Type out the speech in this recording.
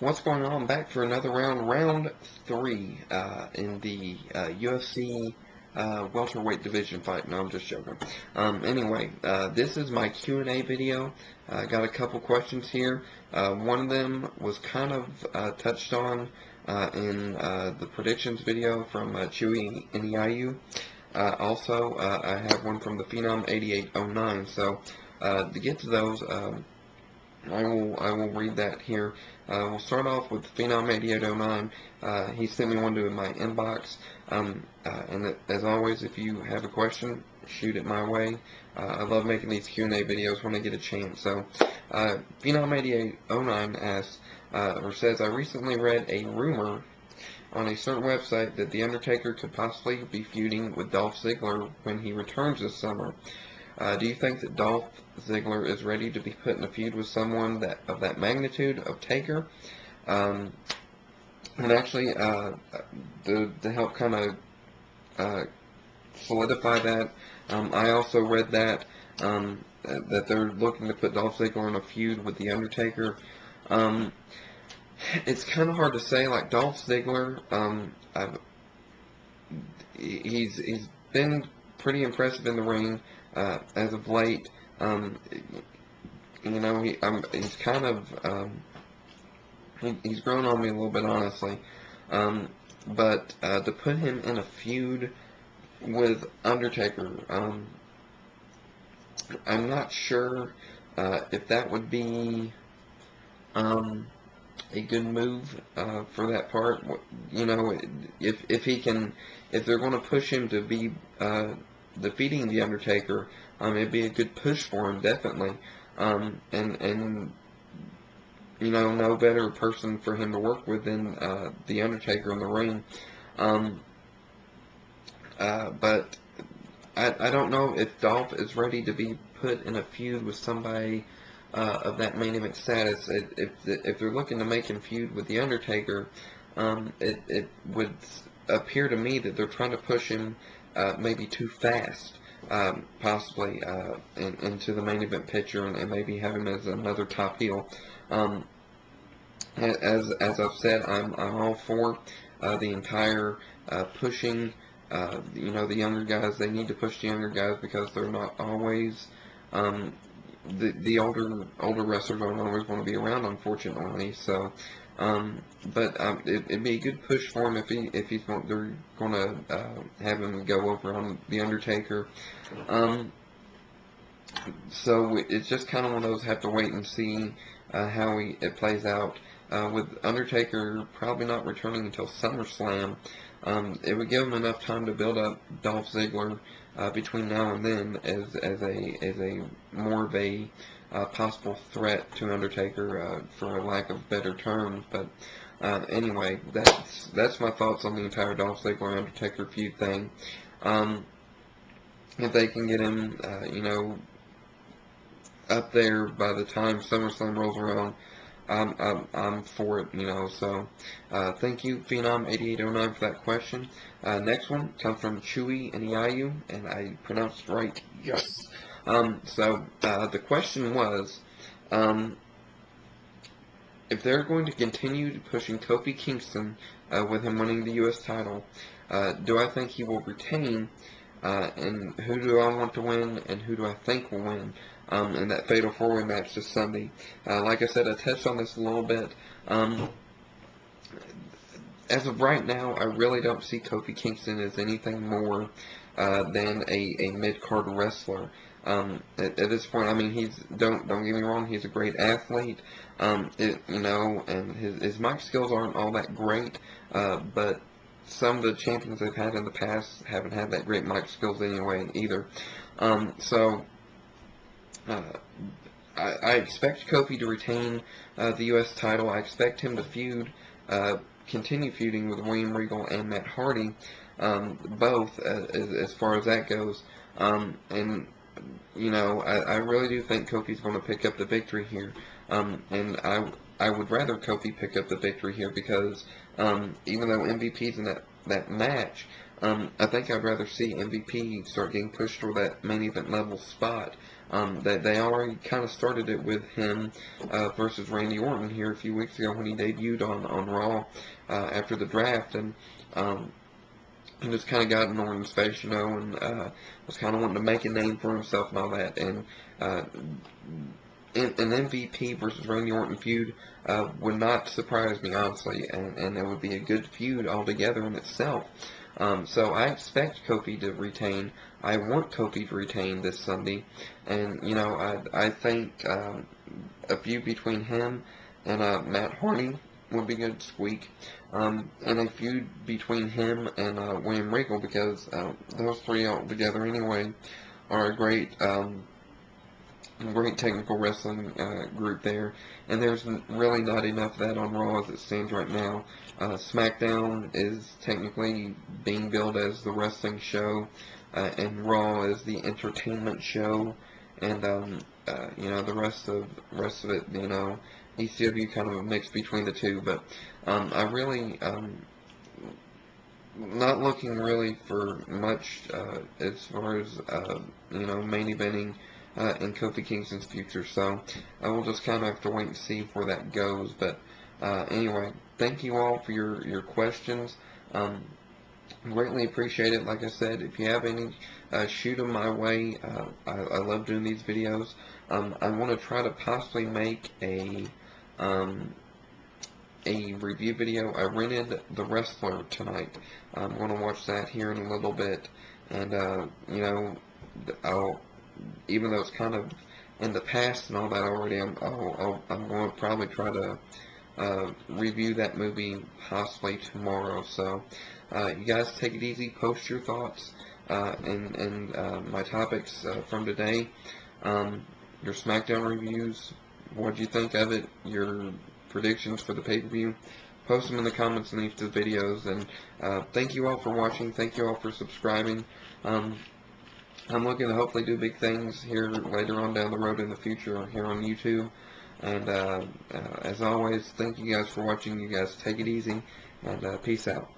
What's going on? Back for another round 3 in the UFC welterweight division fight. No, I'm just joking. Anyway, this is my Q&A video. I got a couple questions here. One of them was kind of touched on in the predictions video from Chewy and Iu. Also, I have one from the Phenom 8809. So to get to those, I will read that here. We'll start off with Phenom 8809. He sent me one to my inbox. And as always, if you have a question, shoot it my way. I love making these Q&A videos when I get a chance. So, Phenom 8809 asks, or says, I recently read a rumor on a certain website that The Undertaker could possibly be feuding with Dolph Ziggler when he returns this summer. Do you think that Dolph Ziggler is ready to be put in a feud with someone of that magnitude of Taker? And actually, to help kind of solidify that, I also read that that they're looking to put Dolph Ziggler in a feud with The Undertaker. It's kind of hard to say. Like Dolph Ziggler, he's been pretty impressive in the ring. As of late, you know, he's kind of, he's grown on me a little bit, honestly. But to put him in a feud with Undertaker, I'm not sure if that would be a good move for that part. You know, if he can, if they're going to push him to be defeating The Undertaker, it'd be a good push for him, definitely. And you know, no better person for him to work with than The Undertaker in the ring. But I don't know if Dolph is ready to be put in a feud with somebody of that main event status. If they're looking to make him feud with The Undertaker, it would appear to me that they're trying to push him maybe too fast, possibly into the main event picture, and maybe have him as another top heel. As I've said, I'm all for the entire pushing. You know, the younger guys, they need to push the younger guys because they're not always the older wrestlers don't always want to be around, unfortunately. So, but it'd be a good push for him if they're going to have him go over on The Undertaker. So it's just kind of one of those, have to wait and see how it plays out. With Undertaker probably not returning until SummerSlam, it would give him enough time to build up Dolph Ziggler between now and then as a more of a possible threat to Undertaker, for lack of better terms. But anyway, that's my thoughts on the entire Dolph Ziggler Undertaker feud thing. If they can get him, you know, up there by the time SummerSlam rolls around, I'm for it, you know. So thank you, Phenom 8809, for that question. Next one comes from Chewy and Iu, and I pronounced it right. Yes. So the question was, if they're going to continue pushing Kofi Kingston with him winning the U.S. title, do I think he will retain? And who do I want to win, and who do I think will win in that Fatal 4-Way match this Sunday? Like I said, I touched on this a little bit. As of right now, I really don't see Kofi Kingston as anything more than a mid-card wrestler. At this point, I mean, don't get me wrong, he's a great athlete. You know, and his mic skills aren't all that great, but some of the champions they've had in the past haven't had that great mic skills anyway either. So I expect Kofi to retain the U.S. title. I expect him to continue feuding with William Regal and Matt Hardy, both as far as that goes. And you know, I really do think Kofi's going to pick up the victory here. And I would rather Kofi pick up the victory here because even though MVP's in that match, I think I'd rather see MVP start getting pushed for that main event level spot. They already kind of started it with him versus Randy Orton here a few weeks ago when he debuted on Raw after the draft, and just kind of got in Orton's face, and was kind of wanting to make a name for himself and all that. And an MVP versus Randy Orton feud would not surprise me, honestly, and it would be a good feud altogether in itself. So I expect Kofi to retain. I want Kofi to retain this Sunday, and I think a feud between him and Matt Hardy would be good this week, and a feud between him and William Regal, because those three all together anyway are a great technical wrestling group there, and there's really not enough of that on Raw as it stands right now. SmackDown is technically being billed as the wrestling show, and Raw is the entertainment show, and the rest of it, ECW kind of a mix between the two. But I really not looking really for much as far as main eventing in Kofi Kingston's future. So I will just kind of have to wait and see where that goes. But anyway, thank you all for your questions. Greatly appreciate it. Like I said, if you have any, shoot them my way. I love doing these videos. I want to try to possibly make a review video. I rented The Wrestler tonight. I'm going to watch that here in a little bit, and I'll, even though it's kind of in the past and all that already, I'm going to probably try to review that movie possibly tomorrow. So you guys take it easy, post your thoughts and my topics from today, your SmackDown reviews, what do you think of it, your predictions for the pay-per-view. Post them in the comments in each of the videos, and thank you all for watching, thank you all for subscribing. I'm looking to hopefully do big things here later on down the road in the future here on YouTube. And as always, thank you guys for watching. You guys take it easy, and peace out.